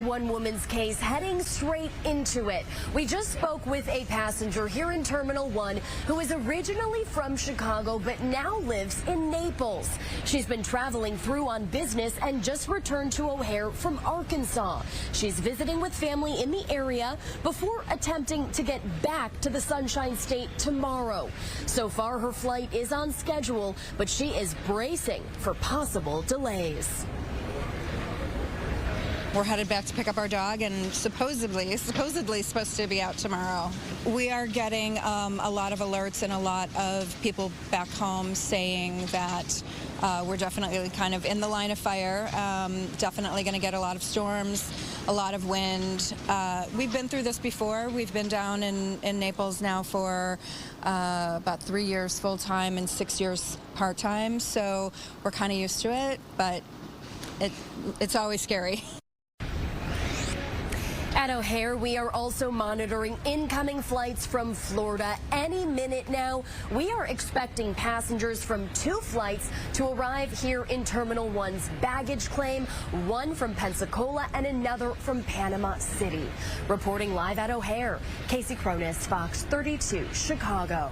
one woman's case, heading straight into it. We just spoke with a passenger here in Terminal 1 who is originally from Chicago but now lives in Naples. She's been traveling through on business and just returned to O'Hare from Arkansas. She's visiting with family in the area before attempting to get back to the Sunshine State tomorrow. So far, her flight is on schedule, but she is bracing for possible delays. We're headed back to pick up our dog, and supposedly supposed to be out tomorrow. We are getting a lot of alerts and a lot of people back home saying that we're definitely kind of in the line of fire, definitely going to get a lot of storms, a lot of wind. We've been through this before. We've been down in Naples now for about 3 years full-time and 6 years part-time, so we're kind of used to it, but it's always scary. At O'Hare, we are also monitoring incoming flights from Florida. Any minute now, we are expecting passengers from 2 flights to arrive here in Terminal 1's baggage claim, one from Pensacola and another from Panama City. Reporting live at O'Hare, Casey Cronus, Fox 32, Chicago.